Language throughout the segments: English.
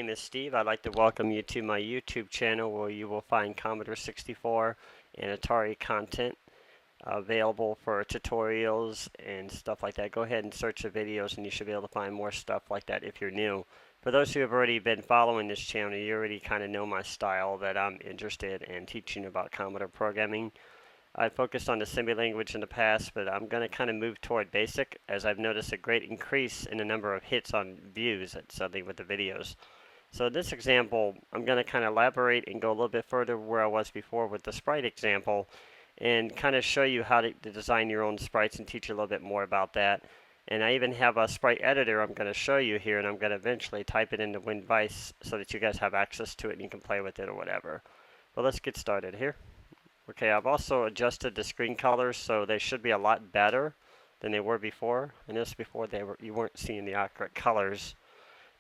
name is Steve. I'd like to welcome you to my YouTube channel where you will find Commodore 64 and Atari content available for tutorials and stuff like that. Go ahead and search the videos and you should be able to find more stuff like that if you're new. For those who have already been following this channel, you already kind of know my style, that I'm interested in teaching about Commodore programming. I focused on assembly language in the past, but I'm going to kind of move toward basic, as I've noticed a great increase in the number of hits on views suddenly with the videos. So this example, I'm going to kind of elaborate and go a little bit further where I was before with the sprite example, and kind of show you how to design your own sprites and teach you a little bit more about that. And I even have a sprite editor I'm going to show you here, and I'm going to eventually type it into WinVice so that you guys have access to it and you can play with it or whatever. But let's get started here. Okay, I've also adjusted the screen colors so they should be a lot better than they were before. I noticed before you weren't seeing the accurate colors.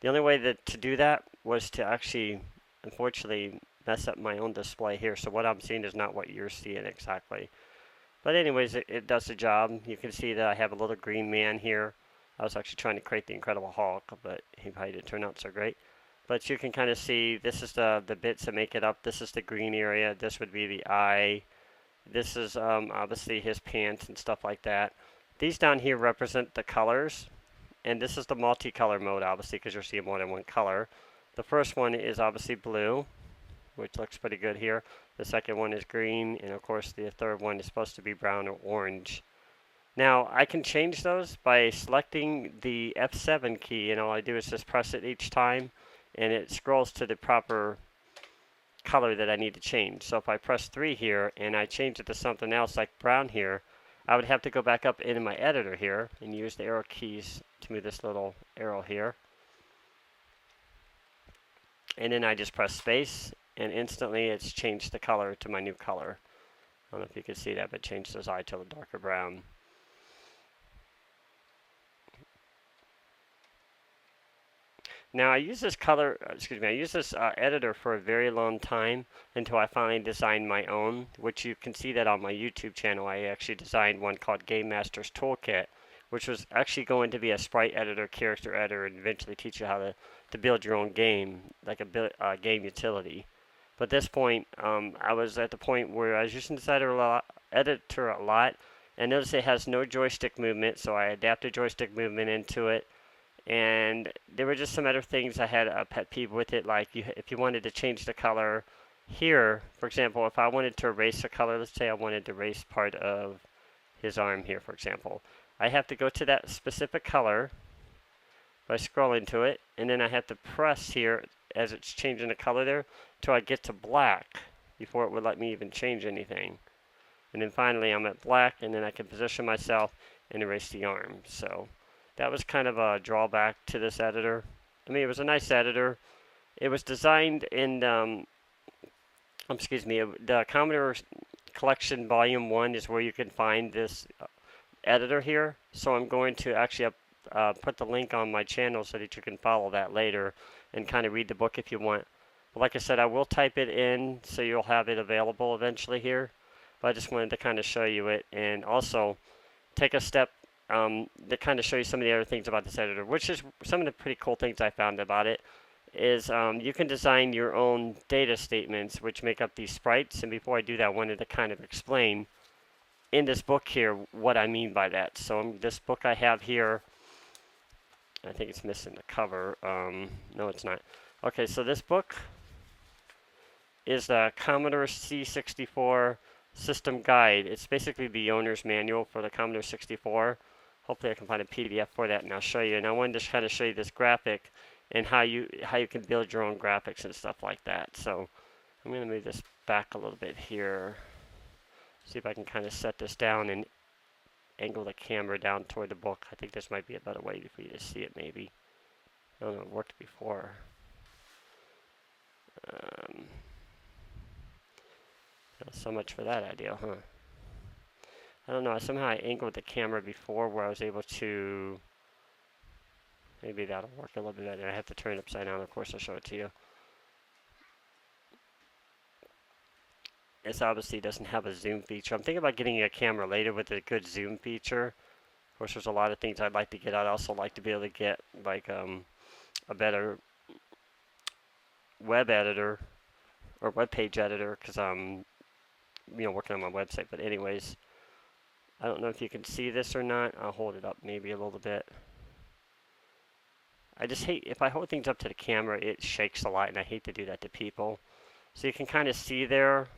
The only way to do that was to actually, unfortunately, mess up my own display here. So what I'm seeing is not what you're seeing exactly. But anyways, it does the job. You can see that I have a little green man here. I was actually trying to create the Incredible Hulk, but he probably didn't turn out so great. But you can kind of see this is the bits that make it up. This is the green area. This would be the eye. This is obviously his pants and stuff like that. These down here represent the colors. And this is the multicolor mode, obviously, because you're seeing more than one color. The first one is obviously blue, which looks pretty good here. The second one is green. And of course, the third one is supposed to be brown or orange. Now, I can change those by selecting the F7 key. And all I do is just press it each time, and it scrolls to the proper color that I need to change. So if I press 3 here and I change it to something else like brown here, I would have to go back up into my editor here and use the arrow keys to move this little arrow here. And then I just press space, and instantly it's changed the color to my new color. I don't know if you can see that, but changed those eye to a darker brown. Now I use this editor for a very long time until I finally designed my own, which you can see that on my YouTube channel. I actually designed one called Game Master's Toolkit, which was actually going to be a sprite editor, character editor, and eventually teach you how to build your own game, like a game utility. But at this point, I was at the point where I was using this editor a lot, and notice it has no joystick movement, so I adapted joystick movement into it. And there were just some other things I had a pet peeve with it, like if you wanted to change the color here, for example, if I wanted to erase a color, let's say I wanted to erase part of his arm here, for example, I have to go to that specific color by scrolling to it, and then I have to press here as it's changing the color there till I get to black before it would let me even change anything. And then finally I'm at black, and then I can position myself and erase the arm. So that was kind of a drawback to this editor. I mean, it was a nice editor. It was designed in, the Commodore Collection Volume 1 is where you can find this editor here. So I'm going to actually put the link on my channel so that you can follow that later and kind of read the book if you want. But like I said, I will type it in so you'll have it available eventually here. But I just wanted to kind of show you it, and also take a step to kind of show you some of the other things about this editor, which is some of the pretty cool things I found about it, is you can design your own data statements which make up these sprites. And before I do that, I wanted to kind of explain in this book here what I mean by that. So this book I have here, I think it's missing the cover. No, it's not. Okay, so this book is the Commodore C64 System Guide. It's basically the owner's manual for the Commodore 64. Hopefully I can find a PDF for that, and I'll show you. And I wanted to kind of show you this graphic and how you can build your own graphics and stuff like that. So I'm going to move this back a little bit here. See if I can kind of set this down and angle the camera down toward the book. I think this might be a better way for you to see it, maybe. I don't know, it worked before. So much for that idea, huh? I don't know, somehow I angled the camera before where I was able to, maybe that'll work a little bit better. I have to turn it upside down, of course I'll show it to you. This obviously doesn't have a zoom feature. I'm thinking about getting a camera later with a good zoom feature. Of course, there's a lot of things I'd like to get. I'd also like to be able to get like a better web editor or web page editor because I'm working on my website. But anyways, I don't know if you can see this or not. I'll hold it up maybe a little bit. I just hate, if I hold things up to the camera, it shakes a lot, and I hate to do that to people. So you can kind of see there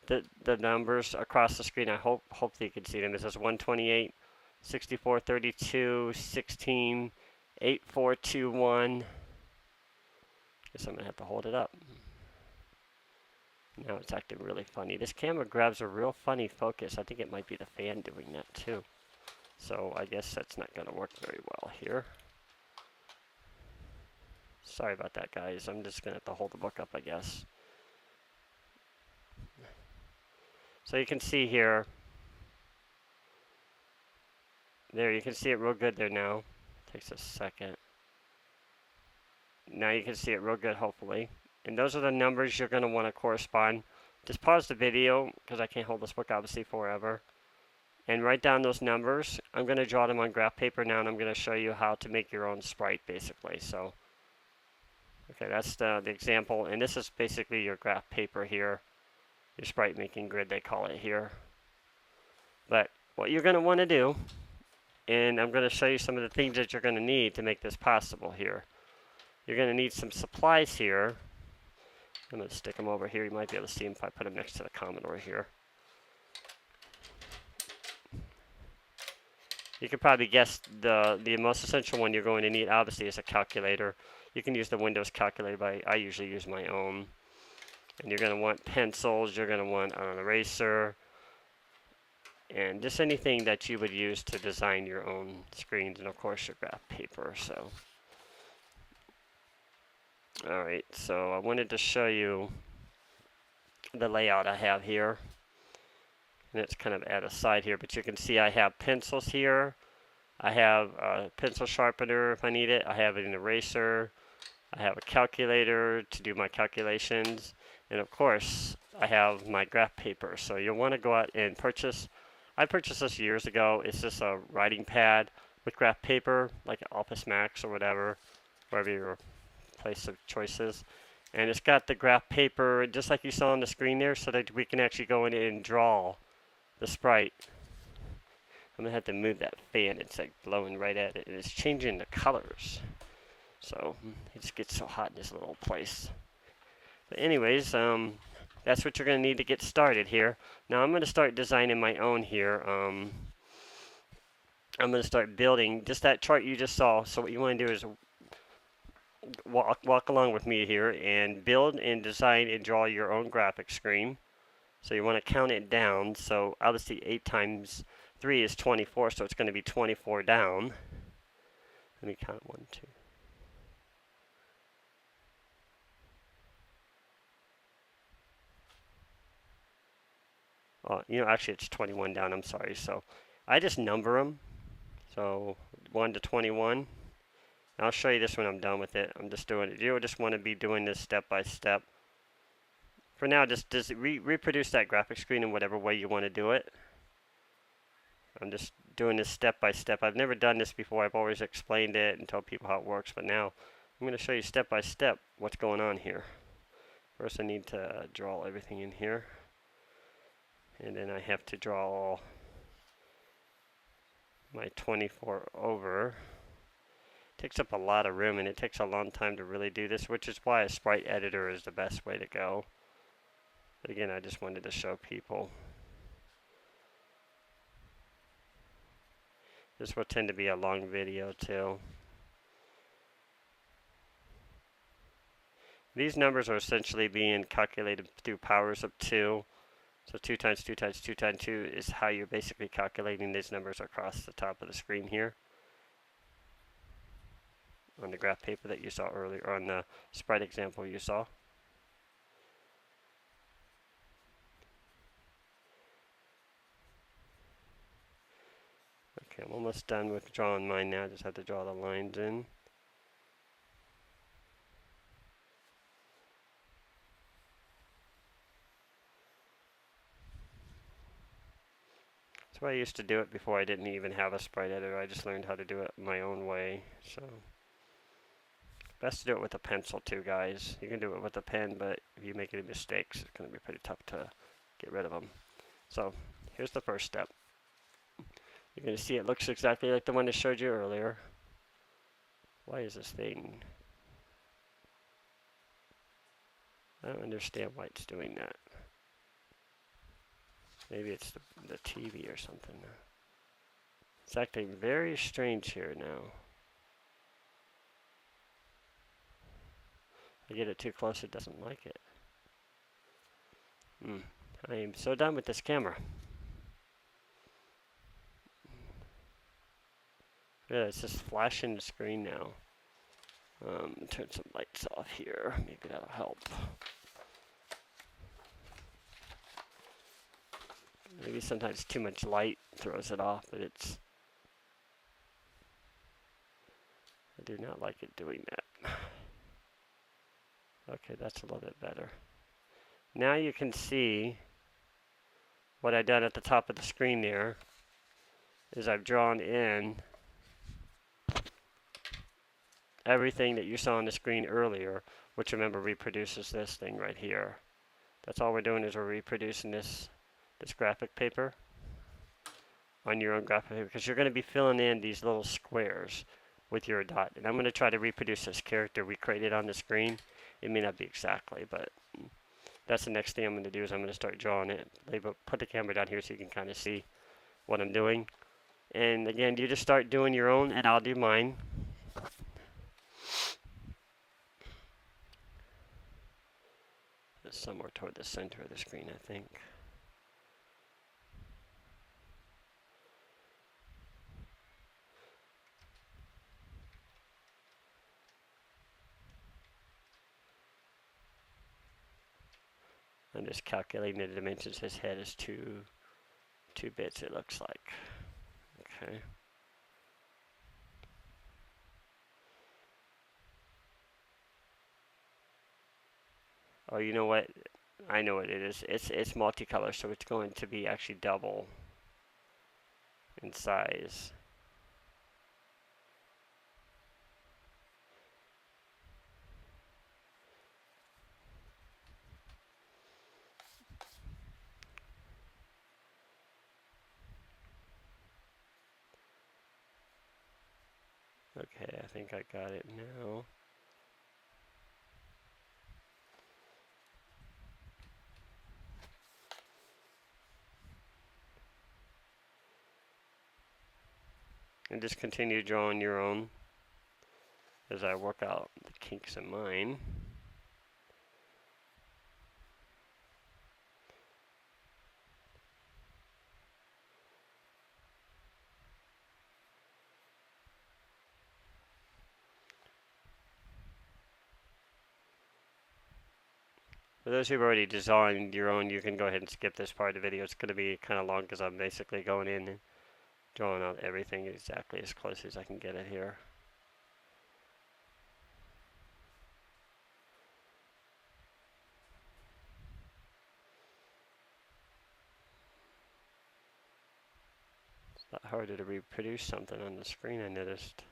the numbers across the screen. I hopefully you can see them. It says 128, 64, 32, 16, 8421. Guess I'm going to have to hold it up. Now it's acting really funny. This camera grabs a real funny focus. I think it might be the fan doing that too. So I guess that's not going to work very well here. Sorry about that, guys. I'm just going to have to hold the book up, I guess. So you can see here. There, you can see it real good there now. Takes a second. Now you can see it real good, hopefully. And those are the numbers you're going to want to correspond. Just pause the video, because I can't hold this book obviously forever. And write down those numbers. I'm going to draw them on graph paper now, and I'm going to show you how to make your own sprite, basically. So, okay, that's the example. And this is basically your graph paper here. Your sprite making grid, they call it here. But what you're going to want to do, and I'm going to show you some of the things that you're going to need to make this possible here. You're going to need some supplies here. I'm going to stick them over here. You might be able to see them if I put them next to the Commodore here. You can probably guess the most essential one you're going to need, obviously, is a calculator. You can use the Windows calculator, but I usually use my own. And you're going to want pencils. You're going to want an eraser. And just anything that you would use to design your own screens. And, of course, your graph paper. So, alright, so I wanted to show you the layout I have here. And it's kind of at a side here, but you can see I have pencils here. I have a pencil sharpener if I need it. I have an eraser. I have a calculator to do my calculations. And of course, I have my graph paper. So you'll want to go out and purchase. I purchased this years ago. It's just a writing pad with graph paper, like an Office Max or whatever, wherever your place of choice is. And it's got the graph paper, just like you saw on the screen there, so that we can actually go in and draw the sprite. I'm going to have to move that fan. It's like blowing right at it. And it's changing the colors. So it just gets so hot in this little place. But anyways, that's what you're going to need to get started here. Now I'm going to start designing my own here. I'm going to start building just that chart you just saw. So what you want to do is walk along with me here and build and design and draw your own graphic screen. So you want to count it down. So obviously 8 times 3 is 24, so it's going to be 24 down. Let me count 1, 2. Oh, actually it's 21 down, I'm sorry. So I just number them. So 1 to 21. I'll show you this when I'm done with it. I'm just doing it. You just want to be doing this step by step. For now, just reproduce that graphic screen in whatever way you want to do it. I'm just doing this step by step. I've never done this before. I've always explained it and told people how it works, but now I'm going to show you step by step what's going on here. First, I need to draw everything in here. And then I have to draw my 24 over. Takes up a lot of room, and it takes a long time to really do this, which is why a sprite editor is the best way to go. But again, I just wanted to show people. This will tend to be a long video too. These numbers are essentially being calculated through powers of 2. So 2 times 2 times 2 times 2 is how you're basically calculating these numbers across the top of the screen here. On the graph paper that you saw earlier, or on the sprite example you saw. Okay, I'm almost done with drawing mine now. I just have to draw the lines in. That's why I used to do it before I didn't even have a sprite editor. I just learned how to do it my own way. So, Best to do it with a pencil too, guys. You can do it with a pen, but if you make any mistakes, it's going to be pretty tough to get rid of them. So here's the first step. You're going to see it looks exactly like the one I showed you earlier. Why is this thing? I don't understand why it's doing that. Maybe it's the TV or something. It's acting very strange here now. I get it too close, it doesn't like it. I am so done with this camera. Yeah, it's just flashing the screen now. Turn some lights off here. Maybe that'll help. Maybe sometimes too much light throws it off, but it's... I do not like it doing that. Okay, that's a little bit better. Now you can see what I've done at the top of the screen there is I've drawn in everything that you saw on the screen earlier, which remember reproduces this thing right here. That's all we're doing is we're reproducing this graphic paper on your own graphic paper, because you're going to be filling in these little squares with your dot. And I'm going to try to reproduce this character we created on the screen. It may not be exactly, but that's the next thing I'm going to do is I'm going to start drawing it. Put the camera down here so you can kind of see what I'm doing. And again, you just start doing your own, and I'll do mine. It's somewhere toward the center of the screen, I think. I'm just calculating the dimensions. His head is 2 bits, it looks like. Okay. Oh, you know what? I know what it is. It's multicolor, so it's going to be actually double in size. Okay, I think I got it now. And just continue drawing your own as I work out the kinks in mine. For those who've already designed your own, you can go ahead and skip this part of the video. It's going to be kind of long because I'm basically going in and drawing out everything exactly as close as I can get it here. It's a lot harder to reproduce something on the screen, I noticed.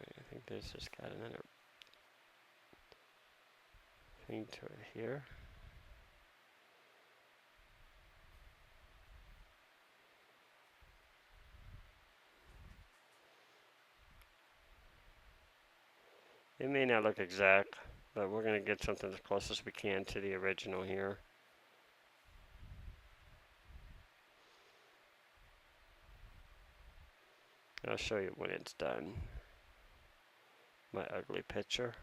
I think this has got another thing to it here. It may not look exact, but we're going to get something as close as we can to the original here. I'll show you when it's done. My ugly picture.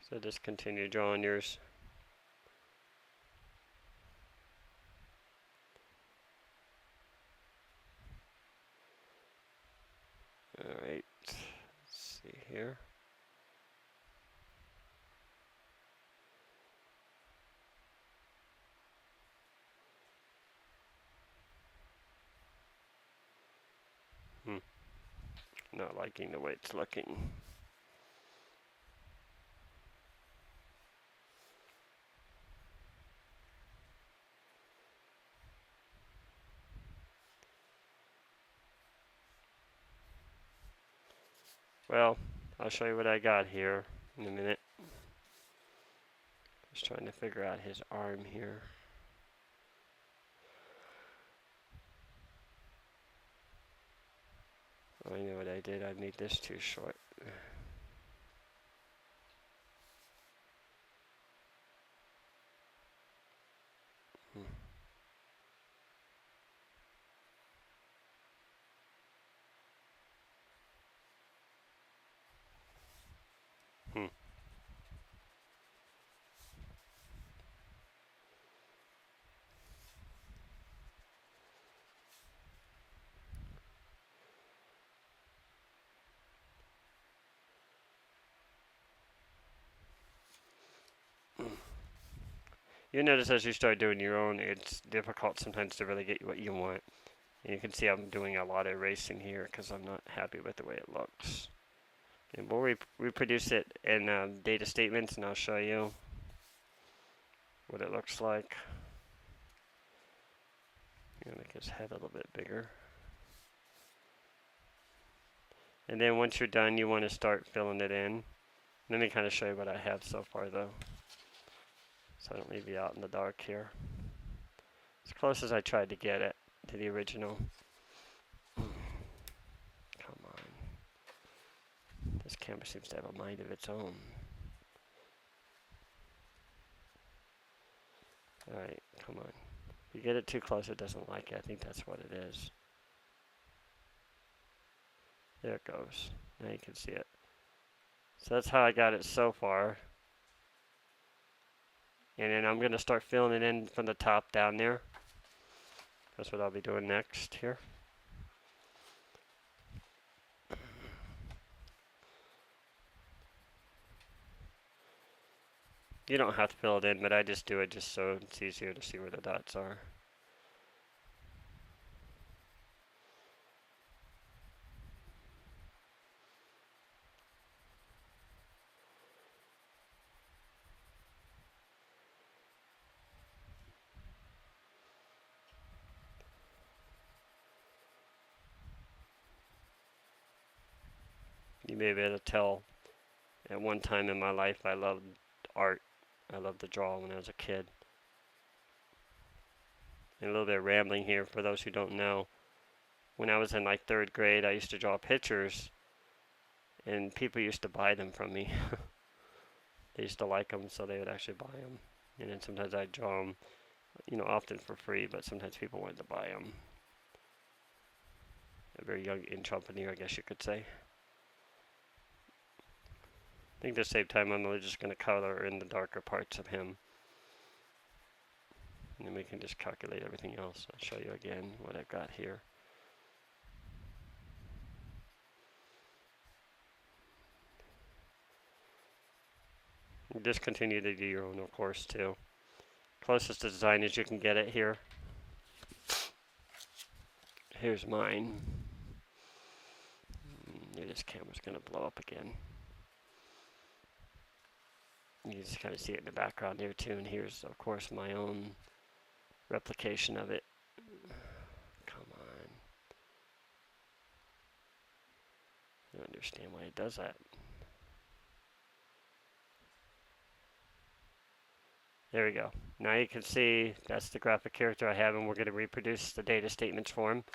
So just continue drawing yours. Alright, let's see here. Not liking the way it's looking. Well, I'll show you what I got here in a minute. Just trying to figure out his arm here. Oh, I know what I did. I made this too short. You notice as you start doing your own, it's difficult sometimes to really get what you want. And you can see I'm doing a lot of erasing here because I'm not happy with the way it looks. And we'll reproduce it in data statements, and I'll show you what it looks like. I'm gonna make his head a little bit bigger. And then once you're done, you want to start filling it in. Let me kind of show you what I have so far, though, so I don't leave you out in the dark here. As close as I tried to get it to the original. Come on. This camera seems to have a mind of its own. Alright, come on. If you get it too close, it doesn't like it. I think that's what it is. There it goes. Now you can see it. So that's how I got it so far. And then I'm going to start filling it in from the top down there. That's what I'll be doing next here. You don't have to fill it in, but I just do it just so it's easier to see where the dots are. You may be able to tell at one time in my life I loved art. I loved to draw when I was a kid. And a little bit of rambling here for those who don't know. When I was in like 3rd grade, I used to draw pictures, and people used to buy them from me. They used to like them, so they would actually buy them. And then sometimes I'd draw them, you know, often for free, but sometimes people wanted to buy them. A very young entrepreneur, I guess you could say. I think to save time, I'm really just going to color in the darker parts of him. And then we can just calculate everything else. I'll show you again what I've got here. You just continue to do your own, of course, too. Closest to design as you can get it here. Here's mine. This camera's going to blow up again. You just kind of see it in the background here too, and here's of course my own replication of it. Come on. I don't understand why it does that. There we go. Now you can see that's the graphic character I have, and we're going to reproduce the data statements for him.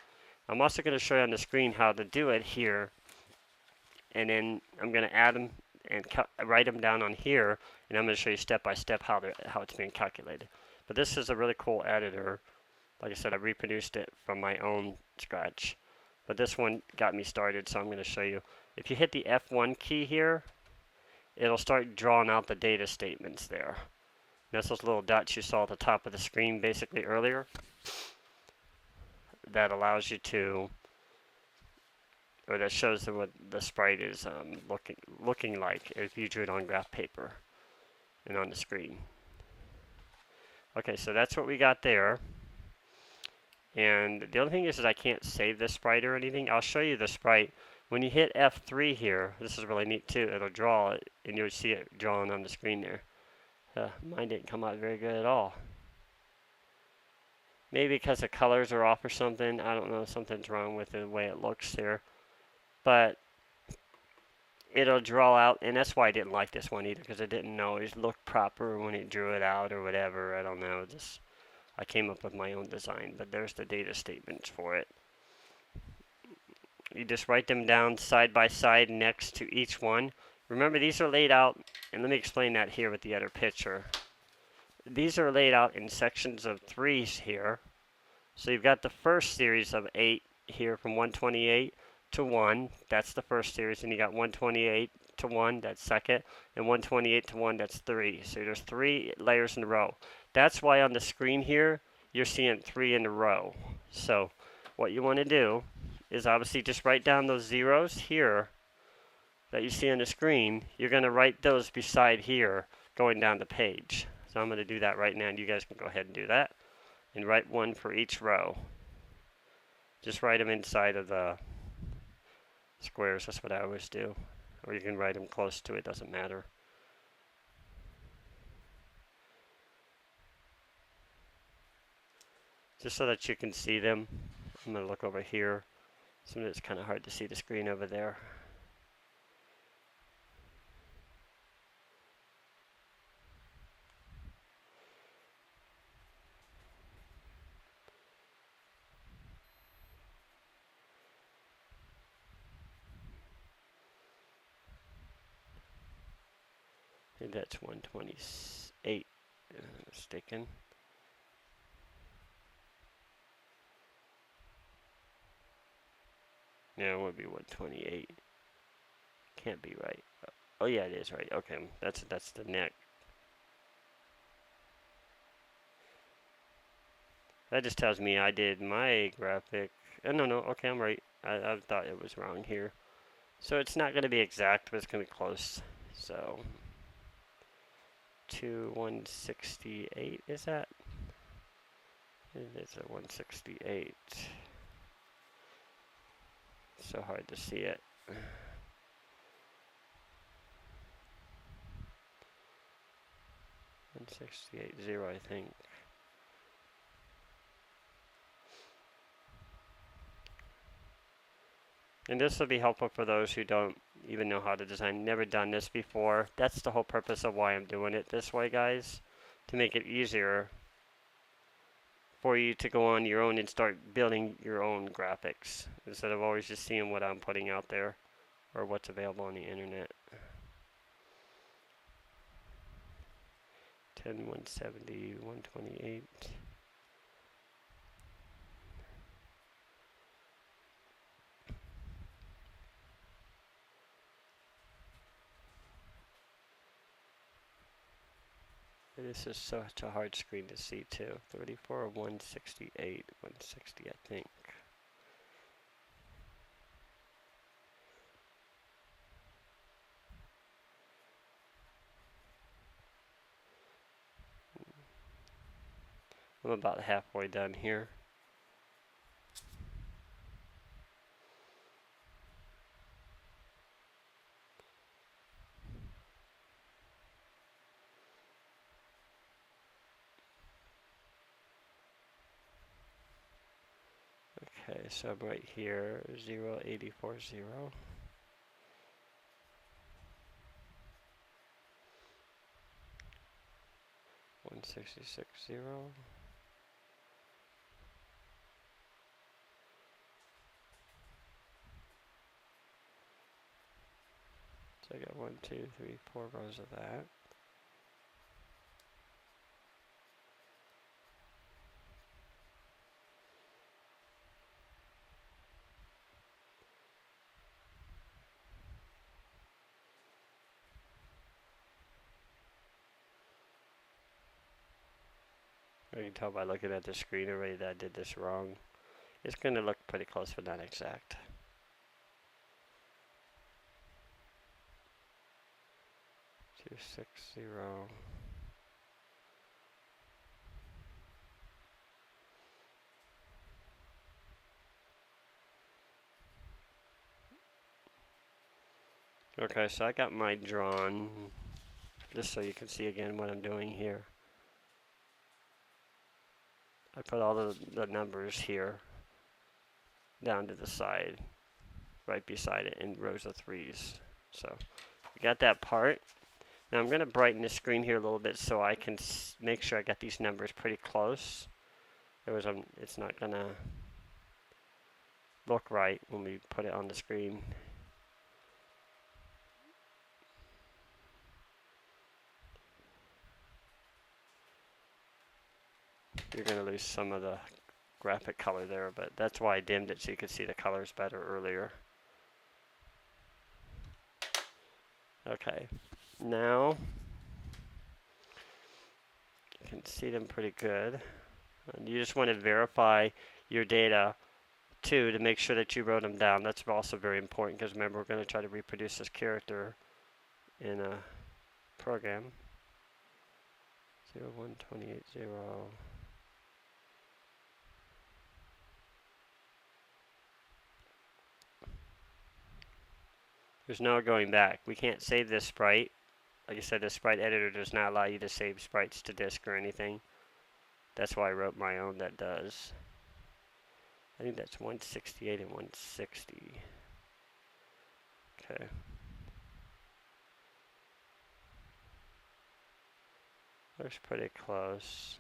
I'm also going to show you on the screen how to do it here, and then I'm going to add them and write them down on here, and I'm going to show you step by step how it's being calculated. But this is a really cool editor. Like I said, I reproduced it from my own scratch. But this one got me started, so I'm going to show you. If you hit the F1 key here, it'll start drawing out the data statements there. That's those little dots you saw at the top of the screen basically earlier. That allows you to, or that shows what the sprite is looking like if you drew it on graph paper and on the screen. Okay, so that's what we got there. And the other thing is I can't save this sprite or anything. I'll show you the sprite When you hit F3 here, this is really neat too. It'll draw it, and you'll see it drawing on the screen there. Mine didn't come out very good at all. Maybe because the colors are off or something. I don't know. Something's wrong with the way it looks here. But it'll draw out, and that's why I didn't like this one either, because it didn't always look proper when it drew it out or whatever. I don't know. Just I came up with my own design, but there's the data statements for it. You just write them down side by side next to each one. Remember, these are laid out, and let me explain that here with the other picture. These are laid out in sections of 3s here. So you've got the first series of 8 here from 128 to 1. That's the first series. And you got 128 to 1, that's second. And 128 to 1, that's 3. So there's 3 layers in a row. That's why on the screen here, you're seeing 3 in a row. So what you want to do is obviously just write down those zeros here that you see on the screen. You're going to write those beside here going down the page. So I'm going to do that right now, and you guys can go ahead and do that. And write one for each row. Just write them inside of the squares. That's what I always do. Or you can write them close to it, doesn't matter. Just so that you can see them. I'm going to look over here. Sometimes it's kind of hard to see the screen over there. And that's 128, if I'm not mistaken. No, it would be 128. Can't be right. Oh yeah, it is right. Okay, that's the neck. That just tells me I did my graphic. Oh, no, okay, I'm right. I thought it was wrong here. So it's not going to be exact, but it's going to be close. So to 168 is that? It is a 168. So hard to see it. 168.0, I think. And this will be helpful for those who don't even know how to design, never done this before. That's the whole purpose of why I'm doing it this way, guys, to make it easier for you to go on your own and start building your own graphics instead of always just seeing what I'm putting out there or what's available on the internet. 10, 170, 128. This is such a hard screen to see too. 34, 168, 160, I think. I'm about halfway done here. Okay, so I'm right here, 0840. 166.0. So I got 1, 2, 3, 4 rows of that. You can tell by looking at the screen already that I did this wrong. It's going to look pretty close but not exact. Two, 6, 0. Okay, so I got mine drawn, just so you can see again what I'm doing here. I put all the numbers here down to the side, right beside it in rows of threes. So we got that part. Now I'm going to brighten the screen here a little bit so I can make sure I got these numbers pretty close. It's not going to look right when we put it on the screen. You're going to lose some of the graphic color there, but that's why I dimmed it so you could see the colors better earlier. Okay, now you can see them pretty good. And you just want to verify your data too to make sure that you wrote them down. That's also very important because remember we're going to try to reproduce this character in a program. 01280. There's no going back. We can't save this sprite. Like I said, the Sprite Editor does not allow you to save sprites to disk or anything. That's why I wrote my own that does. I think that's 168 and 160. Okay. Looks pretty close.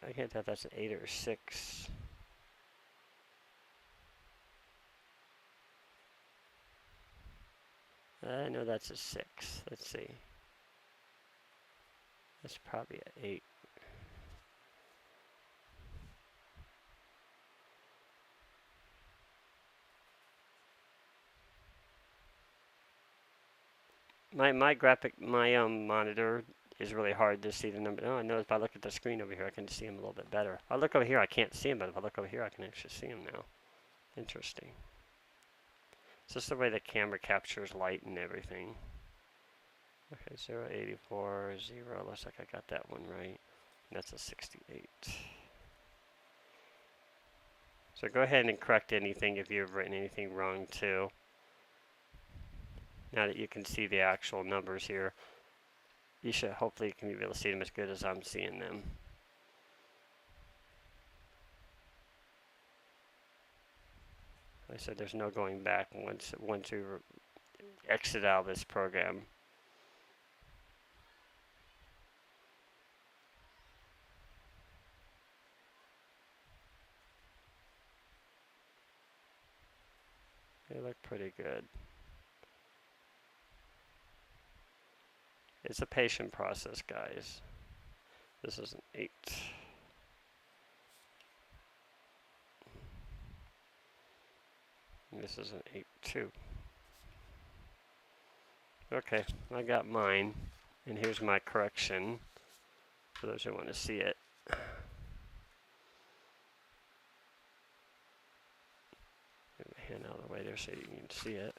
I can't tell if that's an 8 or 6. I know that's a 6. Let's see. That's probably an 8. My monitor is really hard to see the number. Oh, I know if I look at the screen over here, I can see them a little bit better. If I look over here, I can't see them, but if I look over here, I can actually see them now. Interesting. It's just the way the camera captures light and everything. Okay, 084, 0. Looks like I got that one right. And that's a 68. So go ahead and correct anything if you've written anything wrong too. Now that you can see the actual numbers here, you should hopefully be able to see them as good as I'm seeing them. Like I said, there's no going back once you exit out of this program. They look pretty good. It's a patient process, guys. This is an 8. And this is an 8 too. Okay, I got mine. And here's my correction for those who want to see it. Get my hand out of the way there so you can see it.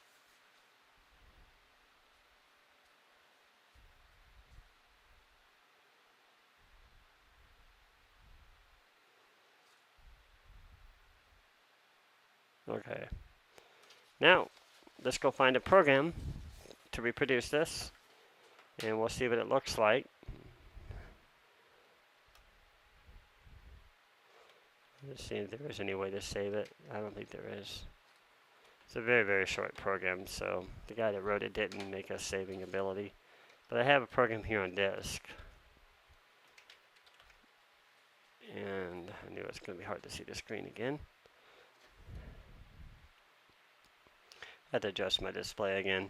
Okay. Now, let's go find a program to reproduce this, and we'll see what it looks like. Let's see if there is any way to save it. I don't think there is. It's a very, very short program, so the guy that wrote it didn't make a saving ability. But I have a program here on disk. And I knew it was going to be hard to see the screen again. I had to adjust my display again.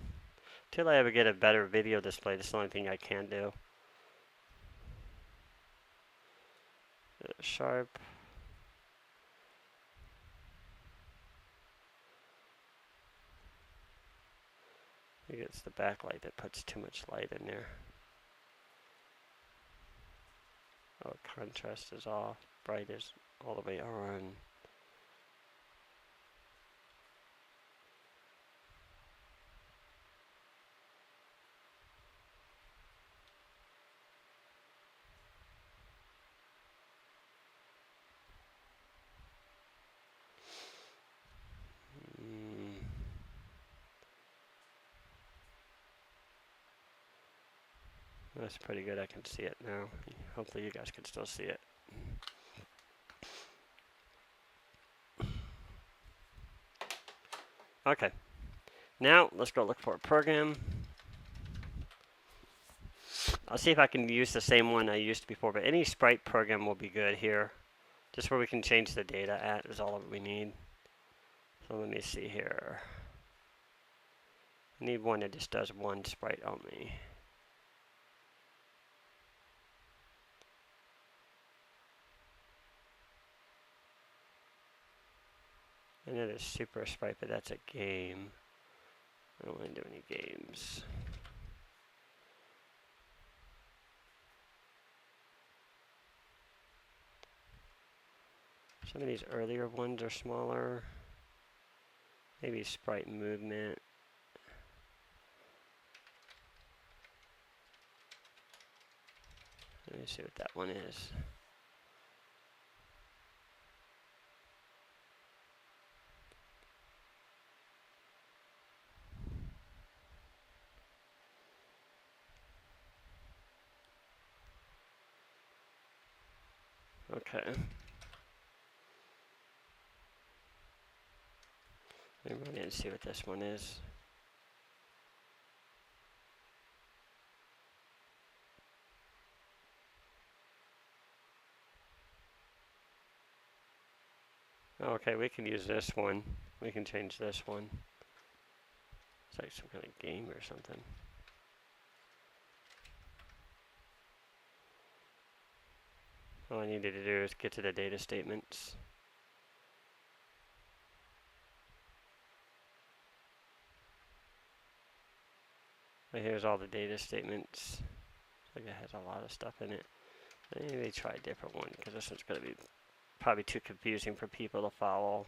Till I ever get a better video display, that's the only thing I can do. Sharp. I think it's the backlight that puts too much light in there. Oh, contrast is off. Bright is all the way on. That's pretty good. I can see it now. Hopefully you guys can still see it. Okay. Now let's go look for a program. I'll see if I can use the same one I used before, but any Sprite program will be good here. Just where we can change the data at is all we need. So let me see here. I need one that just does one sprite only. I know there's Super Sprite, but that's a game. I don't want to do any games. Some of these earlier ones are smaller. Maybe Sprite Movement. Let me see what that one is. Okay. Let me run in and see what this one is. Okay, we can use this one. We can change this one. It's like some kind of game or something. All I needed to do is get to the data statements. Right here's all the data statements. Like it has a lot of stuff in it. Maybe try a different one because this one's going to be probably too confusing for people to follow.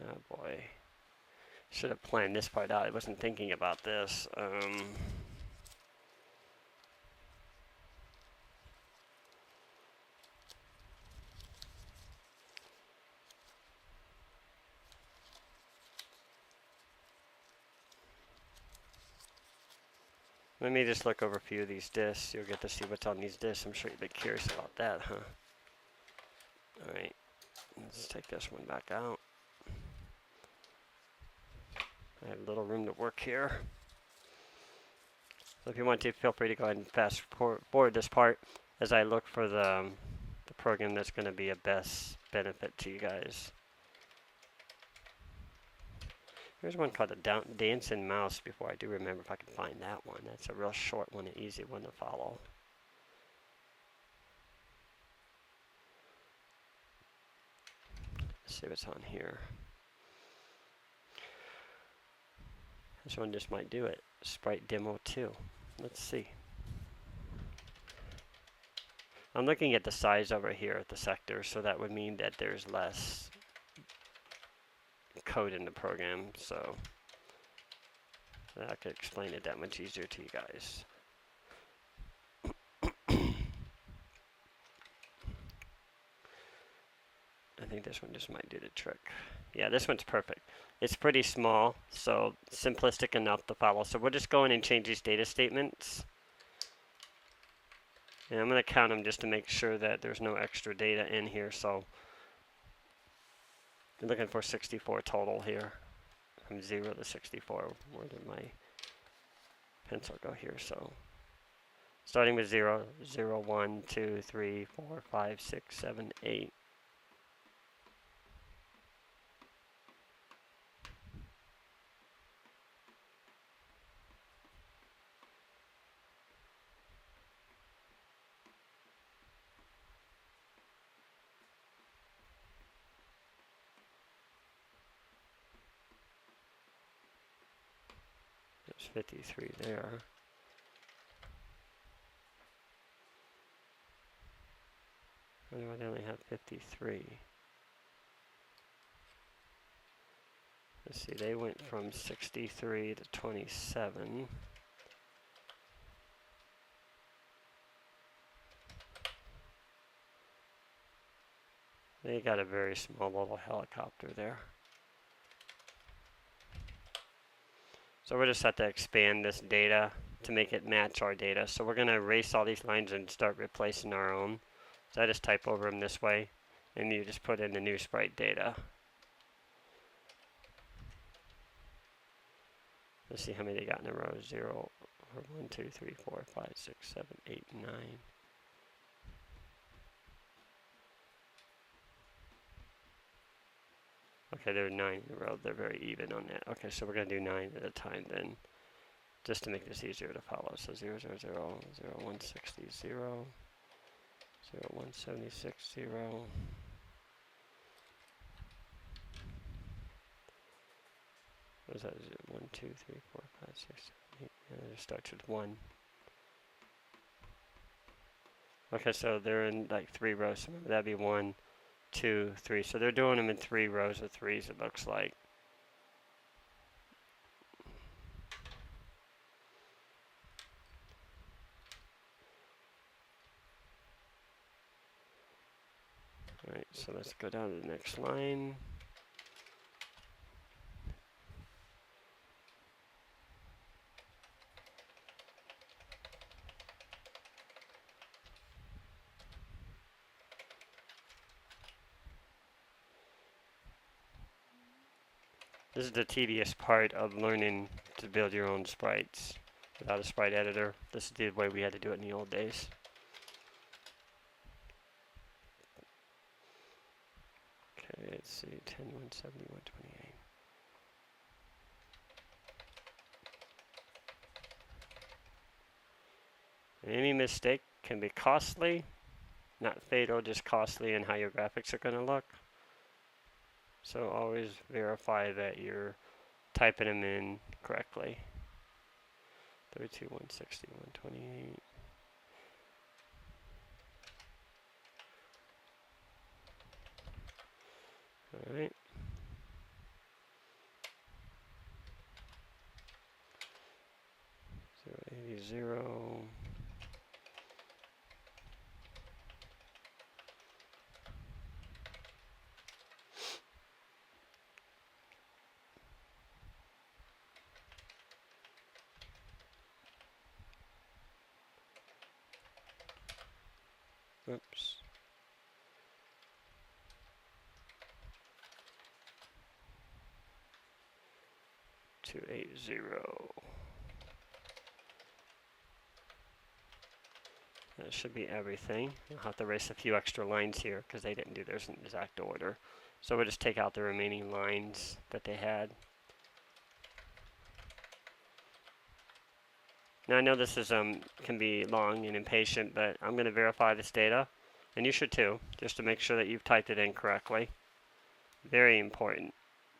Oh boy. Should have planned this part out. I wasn't thinking about this. Let me just look over a few of these disks. You'll get to see what's on these disks. I'm sure you'll be curious about that, huh? Alright. Let's take this one back out. I have a little room to work here. So if you want to, feel free to go ahead and fast forward this part as I look for the program that's going to be a best benefit to you guys. There's one called the Dancing Mouse before I do remember if I can find that one. That's a real short one, an easy one to follow. Let's see what's on here. This one just might do it. Sprite Demo 2. Let's see. I'm looking at the size over here at the sector, so that would mean that there's less code in the program, so I could explain it that much easier to you guys. I think this one just might do the trick. Yeah, this one's perfect. It's pretty small, so simplistic enough to follow. So we'll just go in and change these data statements. And I'm going to count them just to make sure that there's no extra data in here. So I'm looking for 64 total here. From 0 to 64. Where did my pencil go here? So starting with 0, 0, 1, 2, 3, 4, 5, 6, 7, 8. There's 53 there. Why do I only have 53? Let's see, they went from 63 to 27. They got a very small little helicopter there. So we'll just have to expand this data to make it match our data. So we're going to erase all these lines and start replacing our own. So I just type over them this way, and you just put in the new sprite data. Let's see how many they got in a row. 0, or 1, 2, 3, 4, 5, 6, 7, 8, 9. Okay, there are 9 in a row. They're very even on that. Okay, so we're going to do 9 at a time then, just to make this easier to follow. So 0, 0, 0, 0, 160, 0, 0, 176, 0. What is that? 1, 2, 3, 4, 5, 6, 7, 8. Yeah, it starts with 1. Okay, so they're in like 3 rows. So that'd be 1, 2, 3. So they're doing them in 3 rows of 3s, it looks like. Alright, so let's go down to the next line. This is the tedious part of learning to build your own sprites without a sprite editor. This is the way we had to do it in the old days. Okay, let's see, 10, 170, 128. Any mistake can be costly, not fatal, just costly in how your graphics are going to look. So always verify that you're typing them in correctly. 32, 160, 128. All right. So 80, 0. Oops. 280. That should be everything. I'll have to erase a few extra lines here because they didn't do theirs in exact order. So we'll just take out the remaining lines that they had. Now I know this is can be long and impatient, but I'm going to verify this data, and you should too, just to make sure that you've typed it in correctly. Very important,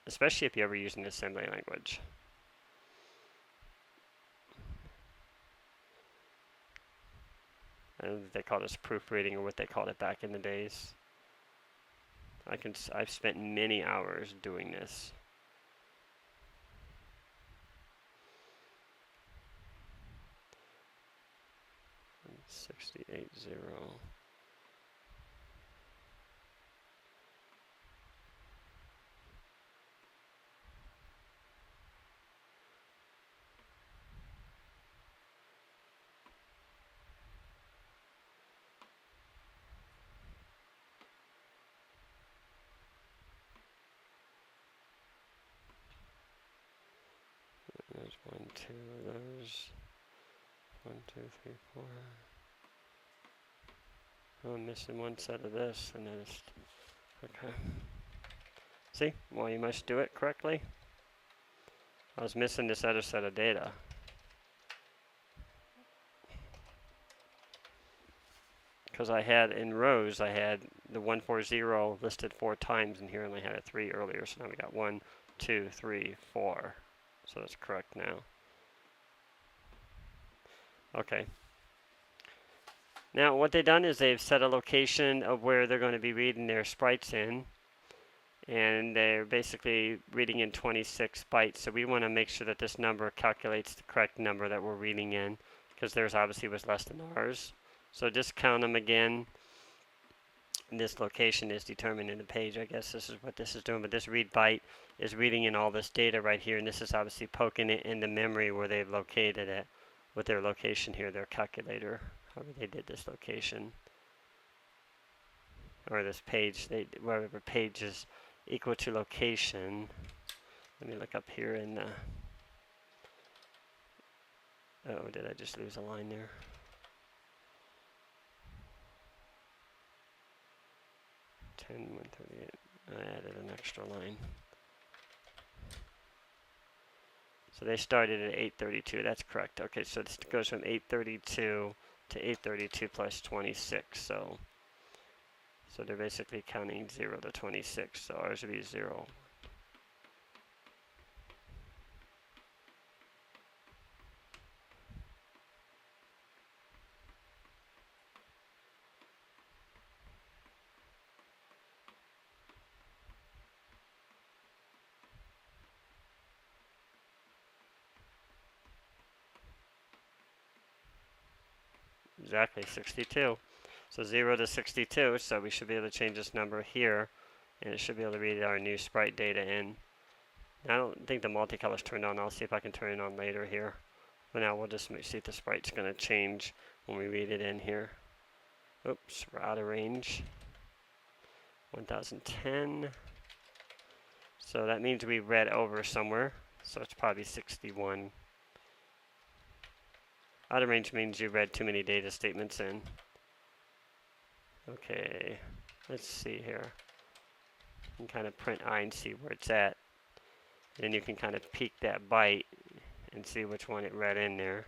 especially if you're ever using assembly language. And they call this proofreading, or what they called it back in the days. I've spent many hours doing this. 68, 0. There's 1, 2 of those. 1, 2, 3, 4. Oh, I'm missing one set of this. I noticed. Okay. See? Well, you must do it correctly. I was missing this other set of data. Because I had in rows, I had the 140 listed 4 times, and here I only had it 3 earlier. So now we got 1, 2, 3, 4. So that's correct now. Okay. Now what they've done is they've set a location of where they're going to be reading their sprites in. And they're basically reading in 26 bytes. So we want to make sure that this number calculates the correct number that we're reading in, because theirs obviously was less than ours. So just count them again. And this location is determined in the page. I guess this is what this is doing. But this read byte is reading in all this data right here, and this is obviously poking it in the memory where they've located it with their location here, their calculator, however they did this location. Or this page, wherever page is equal to location. Let me look up here in the, oh, did I just lose a line there? I added an extra line. So they started at 832, that's correct. Okay, so this goes from 832 to 832 plus 26, so they're basically counting 0 to 26, so ours would be 0. Exactly, 62. So 0 to 62, so we should be able to change this number here, and it should be able to read our new sprite data in. I don't think the multicolor's turned on. I'll see if I can turn it on later here. But now we'll just see if the sprite's going to change when we read it in here. Oops, we're out of range. 1010. So that means we read over somewhere, so it's probably 61. Out of range means you read too many data statements in. Okay, let's see here. You can kind of print I and see where it's at. Then you can kind of peek that byte and see which one it read in there.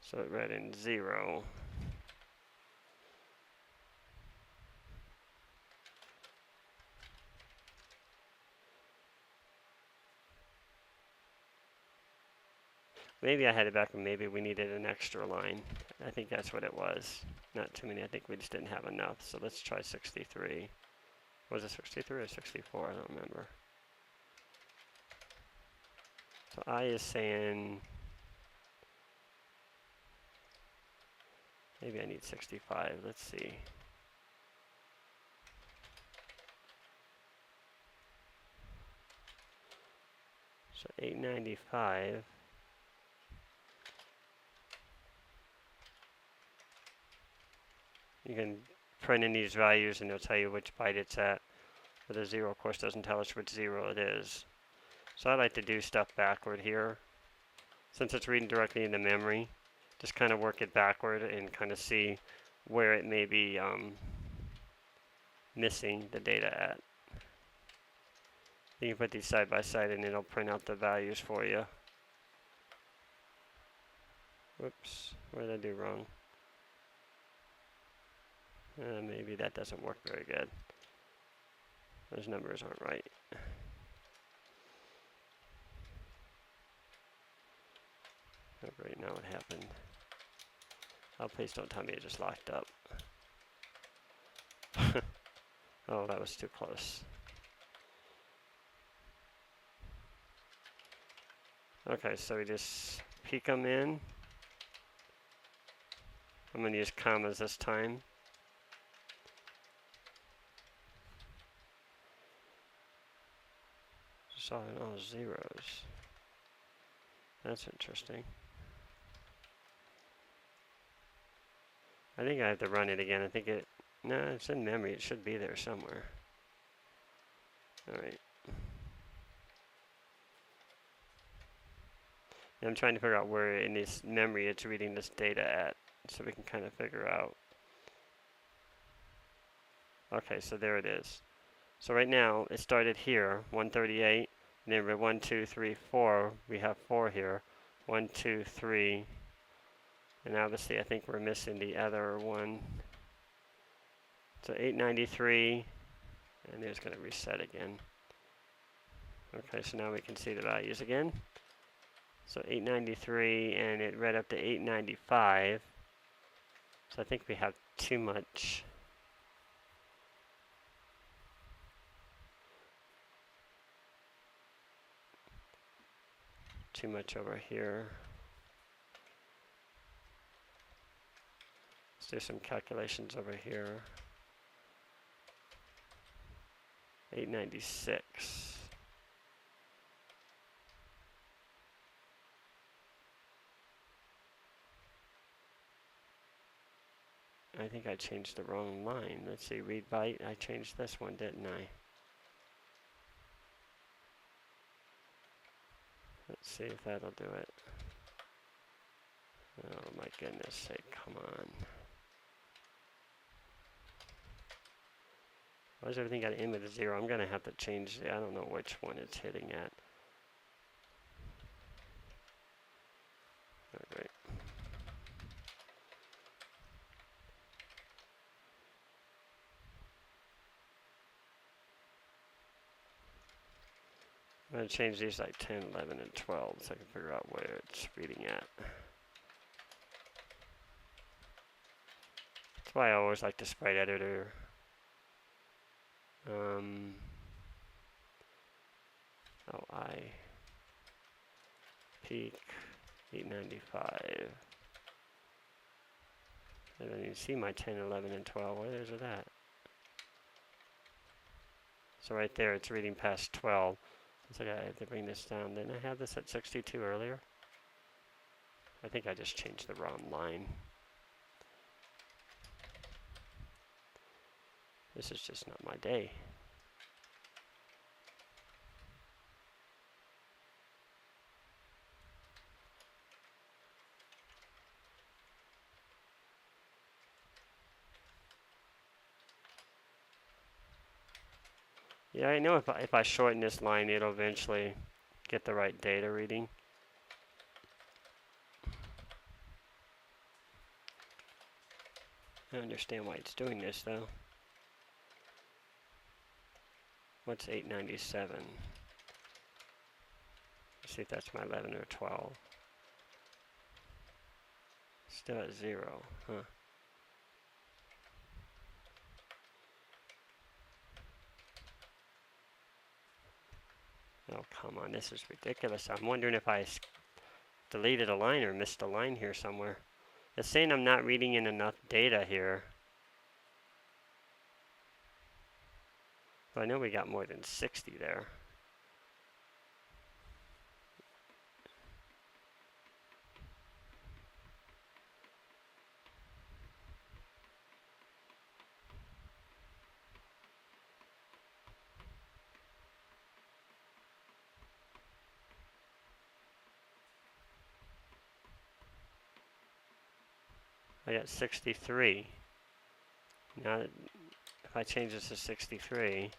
So it read in 0. Maybe I had it back and maybe we needed an extra line. I think that's what it was. Not too many. I think we just didn't have enough. So let's try 63. Was it 63 or 64? I don't remember. So I is saying maybe I need 65. Let's see. So 895. You can print in these values and it'll tell you which byte it's at. But the 0, of course, doesn't tell us which 0 it is. So I like to do stuff backward here. Since it's reading directly into memory, just kind of work it backward and kind of see where it may be missing the data at. You can put these side by side and it'll print out the values for you. Whoops, what did I do wrong? Maybe that doesn't work very good. Those numbers aren't right. Oh great, now what happened? Oh, please don't tell me it just locked up. Oh, that was too close. Okay, so we just peek them in. I'm going to use commas this time. Just all in all zeros. That's interesting. I think I have to run it again. I think it, no, it's in memory. It should be there somewhere. Alright. I'm trying to figure out where in this memory it's reading this data at, so we can kind of figure out. Okay, so there it is. So right now, it started here, 138, and then we're 1, 2, 3, 4. We have 4 here. 1, 2, 3. And obviously, I think we're missing the other one. So 893, and it's going to reset again. Okay, so now we can see the values again. So 893, and it read up to 895. So I think we have too much. Too much over here. do some calculations over here. 896. I think I changed the wrong line. Let's see, read byte. I changed this one, didn't I? Let's see if that'll do it. Oh my goodness sake, come on. Why does everything got to end with a 0? I'm going to have to change, I don't know which one it's hitting at. Alright. I'm going to change these like 10, 11, and 12 so I can figure out where it's reading at. That's why I always like the Sprite Editor. Peak 895. I don't even see my 10, 11, and 12. Where is it at? So right there, it's reading past 12. Looks like I have to bring this down. Didn't I have this at 62 earlier? I think I just changed the wrong line. This is just not my day. Yeah, I know if I shorten this line, it'll eventually get the right data reading. I understand why it's doing this, though. What's 897? Let's see if that's my 11 or 12. Still at 0, huh? Oh, come on, this is ridiculous. I'm wondering if I deleted a line or missed a line here somewhere. It's saying I'm not reading in enough data here. But I know we got more than 60 there. I got 63. Now, if I change this to 63,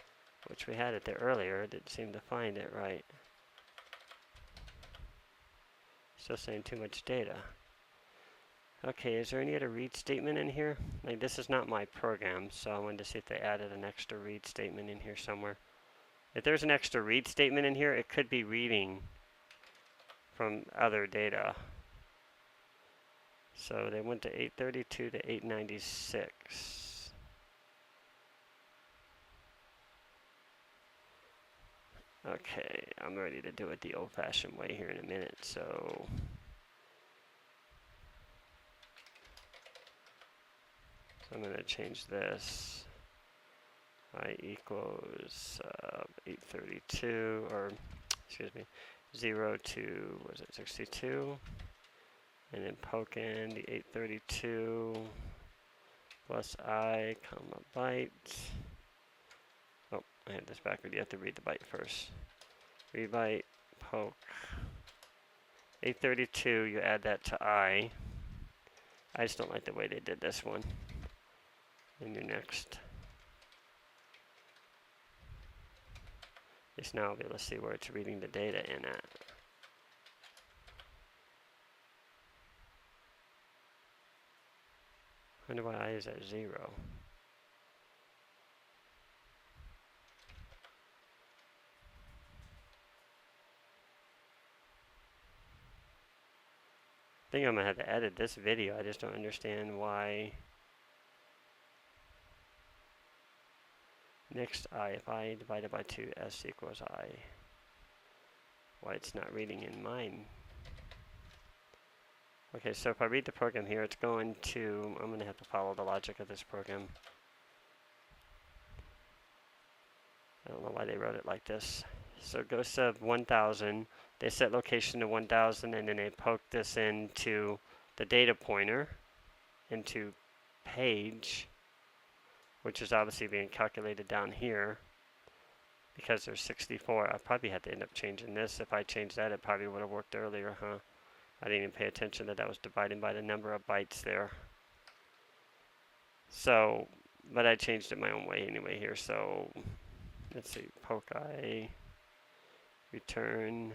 which we had it there earlier, it didn't seem to find it right. Still saying too much data. Okay, is there any other read statement in here? Like, this is not my program, so I wanted to see if they added an extra read statement in here somewhere. If there's an extra read statement in here, it could be reading from other data. So they went to 832 to 896. Okay, I'm ready to do it the old-fashioned way here in a minute, so I'm going to change this. I equals 832, or excuse me, 0 to, was it 62? And then poke in the 832 plus I, comma, byte. Oh, I had this backward. You have to read the byte first. Read byte, poke. 832, you add that to I. I just don't like the way they did this one. And your next. At least now I'll be able to see where it's reading the data in at. I wonder why I is at 0. I think I'm going to have to edit this video. I just don't understand why. Next I, if I divided by 2, S equals I. Why it's not reading in mine. Okay, so if I read the program here, it's going to, I'm going to have to follow the logic of this program. I don't know why they wrote it like this. So go sub 1000, they set location to 1000, and then they poke this into the data pointer, into page, which is obviously being calculated down here. Because there's 64, I probably had to end up changing this. If I changed that, it probably would have worked earlier, huh? I didn't even pay attention that was dividing by the number of bytes there. So, but I changed it my own way anyway here. So, let's see, poke I, return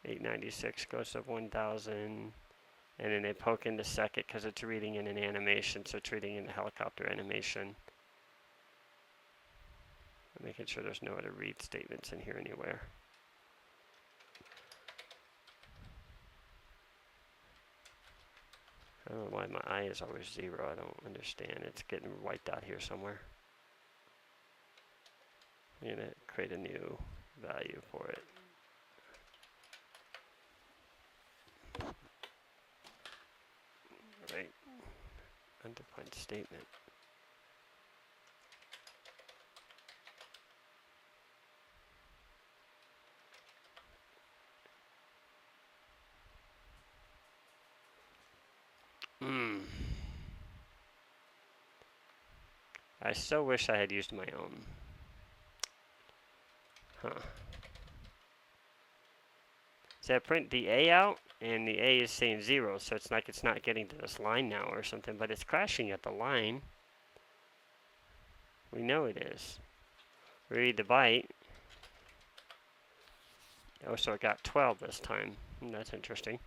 896 goes up 1000, and then they poke into second because it's reading in an animation, so it's reading in the helicopter animation. I'm making sure there's no other read statements in here anywhere. I don't know why my I is always 0. I don't understand. It's getting wiped out here somewhere. I'm going to create a new value for it. Right. Undefined statement. I so wish I had used my own. Huh. So I print the A out, and the A is saying 0, so it's like it's not getting to this line now or something, but it's crashing at the line. We know it is. We read the byte. Oh, so it got 12 this time. That's interesting.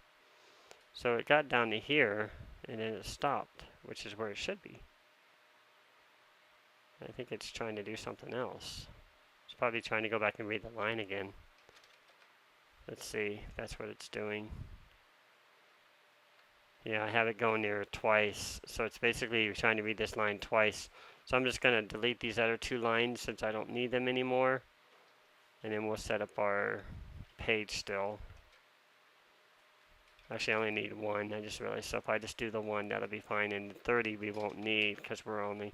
So it got down to here, and then it stopped, which is where it should be. I think it's trying to do something else. It's probably trying to go back and read the line again. Let's see, that's what it's doing. Yeah, I have it going there twice. So it's basically trying to read this line twice. So I'm just going to delete these other 2 lines since I don't need them anymore. And then we'll set up our page still. Actually, I only need 1. I just realized, so if I just do the 1, that'll be fine. And the 30 we won't need because we're only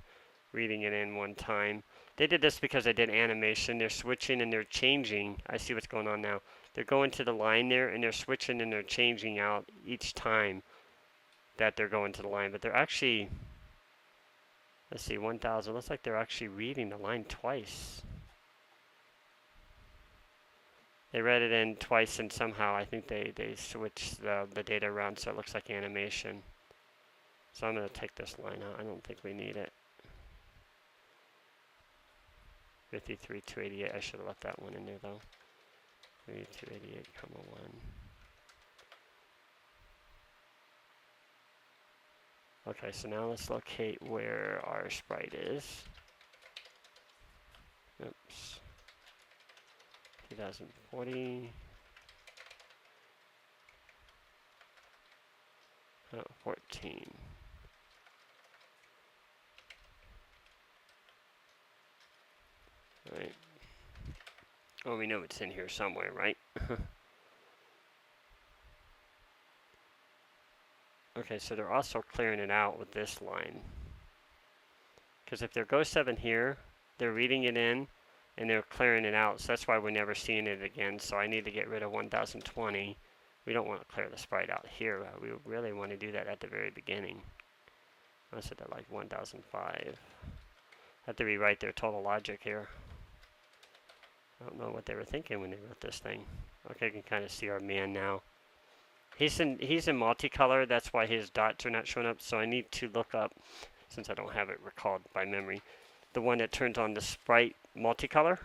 reading it in 1 time. They did this because they did animation. They're switching and they're changing. I see what's going on now. They're going to the line there and they're switching and they're changing out each time that they're going to the line. But they're actually, let's see, 1000. Looks like they're actually reading the line twice. They read it in twice, and somehow I think they switched the data around so it looks like animation. So I'm going to take this line out. I don't think we need it. 53,288. I should have left that one in there though. 5288, 1. Okay, so now let's locate where our sprite is. Oops. 2040. 14. Right. Well, we know it's in here somewhere, right? Okay, so they're also clearing it out with this line. Because if there goes 7 here, they're reading it in, and they're clearing it out. So that's why we're never seeing it again. So I need to get rid of 1020. We don't want to clear the sprite out here. We really want to do that at the very beginning. I set that like 1005. I have to rewrite their total logic here. I don't know what they were thinking when they wrote this thing. Okay, you can kind of see our man now. He's in multicolor, that's why his dots are not showing up. So I need to look up, since I don't have it recalled by memory, the one that turns on the Sprite Multicolor.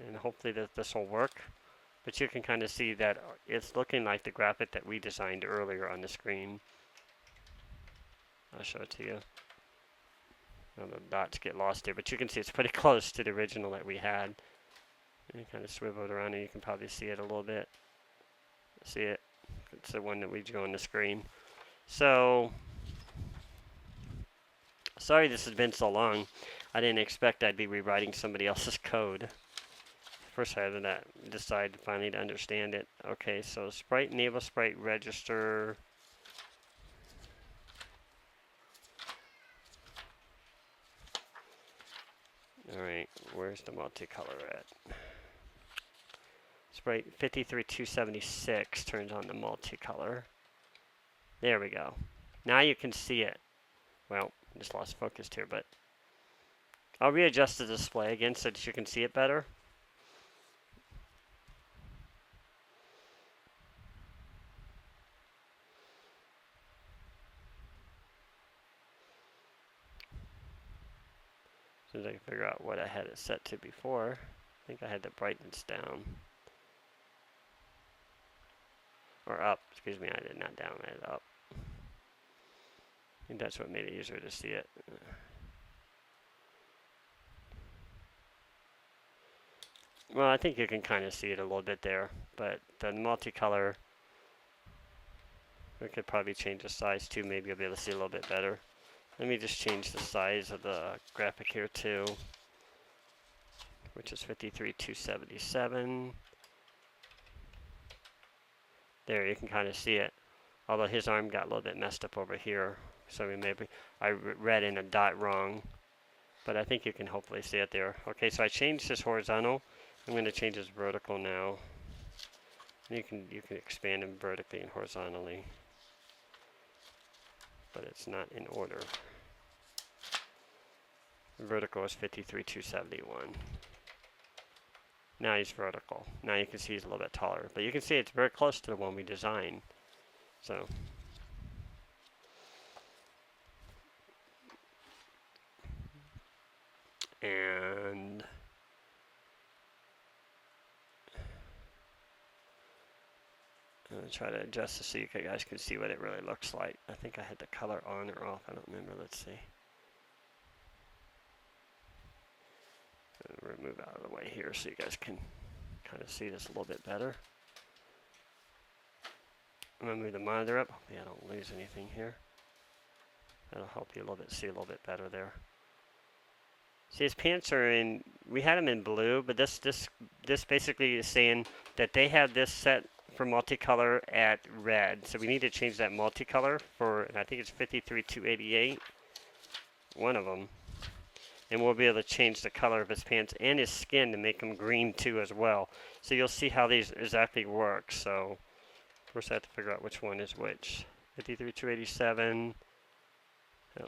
And hopefully this will work. But you can kind of see that it's looking like the graphic that we designed earlier on the screen. I'll show it to you. Well, the dots get lost here, but you can see it's pretty close to the original that we had. And kind of swivel it around and you can probably see it a little bit. See it? It's the one that we drew on the screen. So, sorry this has been so long. I didn't expect I'd be rewriting somebody else's code. First I had to decide finally to understand it. Okay, so Sprite enable Sprite register. Alright, where's the multicolor at? Sprite 53276 turns on the multicolor. There we go. Now you can see it. Well, just lost focus here, but I'll readjust the display again so that you can see it better. As soon as I can figure out what I had it set to before. I think I had the brightness down. Or up, excuse me, I did not down, I had it up. I think that's what made it easier to see it. Well, I think you can kind of see it a little bit there, but the multicolor, we could probably change the size too, maybe you'll be able to see a little bit better. Let me just change the size of the graphic here too, which is 53277. There, you can kind of see it. Although his arm got a little bit messed up over here, so maybe I read in a dot wrong, but I think you can hopefully see it there. Okay, so I changed his horizontal. I'm going to change his vertical now. You can expand him vertically and horizontally, but it's not in order. Vertical is 53271. Now he's vertical. Now you can see he's a little bit taller, but you can see it's very close to the one we designed. So and I'm going to try to adjust this so you guys can see what it really looks like. I think I had the color on or off. I don't remember. Let's see. Remove out of the way here so you guys can kind of see this a little bit better. I'm going to move the monitor up. Hopefully I don't lose anything here. That'll help you a little bit see a little bit better there. See, his pants are in, we had them in blue, but this basically is saying that they have this set for multicolor at red. So we need to change that multicolor for, and I think it's 53288, one of them. And we'll be able to change the color of his pants and his skin to make them green too as well. So you'll see how these exactly work. So first I have to figure out which one is which. 53287.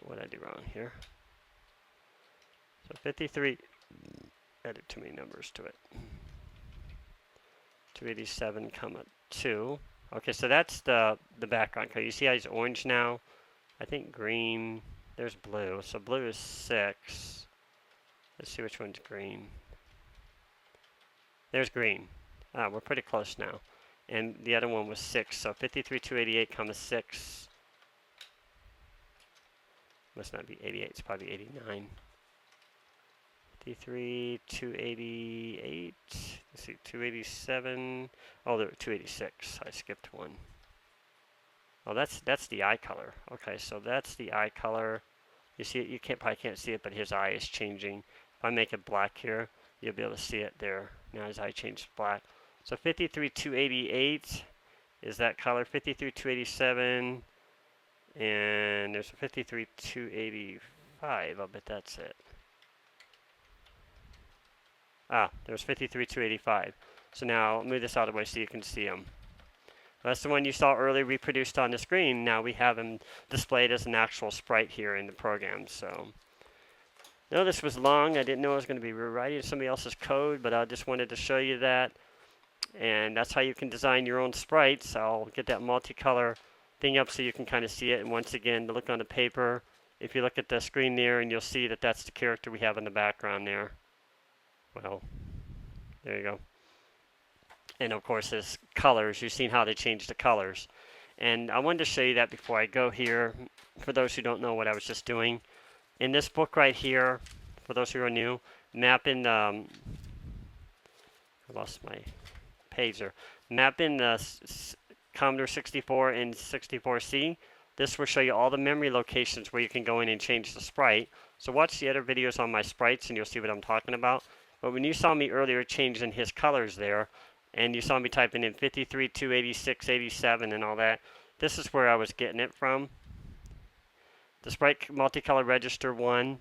What did I do wrong here? So 53, added too many numbers to it. 287, 2. Okay, so that's the background color. You see how he's orange now? I think green, there's blue. So blue is 6. Let's see which one's green. There's green. We're pretty close now. And the other one was 6. So 53288, 6. Must not be 88. It's probably 89. 53288. Let's see, 287. Oh, there 286. I skipped one. Oh, that's the eye color. Okay, so that's the eye color. You see it. You probably can't see it, but his eye is changing. If I make it black here, you'll be able to see it there. Now his eye changed black. So 53288 is that color. 53287, and there's a 53285. I'll bet that's it. There's 53285. So now I'll move this out of the way so you can see them. That's the one you saw earlier reproduced on the screen. Now we have them displayed as an actual sprite here in the program. So, no, this was long. I didn't know I was going to be rewriting somebody else's code, but I just wanted to show you that. And that's how you can design your own sprites. I'll get that multicolor thing up so you can kind of see it. And once again, to look on the paper, if you look at the screen there, and you'll see that that's the character we have in the background there. Well, there you go. And of course, his colors, you've seen how they changed the colors. And I wanted to show you that before I go here, for those who don't know what I was just doing. In this book right here, for those who are new, map in I lost my page there. Map in the Commodore 64 and 64C. This will show you all the memory locations where you can go in and change the sprite. So watch the other videos on my sprites and you'll see what I'm talking about. But when you saw me earlier changing his colors there, and you saw me typing in 53, 286, 87 and all that, this is where I was getting it from. The Sprite Multicolor Register 1,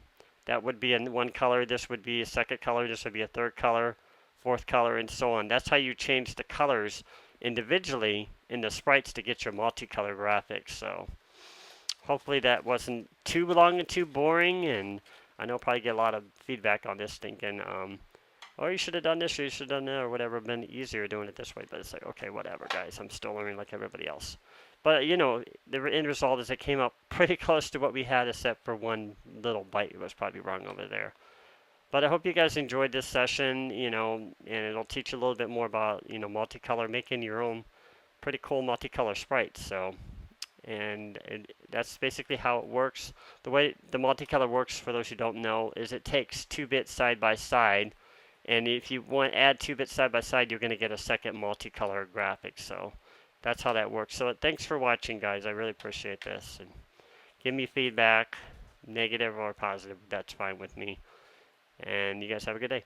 that would be in one color, this would be a second color, this would be a third color, fourth color, and so on. That's how you change the colors individually in the sprites to get your multicolor graphics. So hopefully that wasn't too long and too boring, and I know I'll probably get a lot of feedback on this thinking, oh, you should have done this, or you should have done that, or whatever, been easier doing it this way. But it's like, okay, whatever, guys. I'm still learning like everybody else. But, you know, the end result is it came up pretty close to what we had, except for one little byte was probably wrong over there. But I hope you guys enjoyed this session, you know, and it'll teach you a little bit more about, you know, multicolor, making your own pretty cool multicolor sprites. So, and that's basically how it works. The way the multicolor works, for those who don't know, is it takes 2 bits side by side, and if you want to add 2 bits side by side, you're going to get a second multicolor graphic. So that's how that works. So thanks for watching, guys. I really appreciate this. And give me feedback, negative or positive. That's fine with me. And you guys have a good day.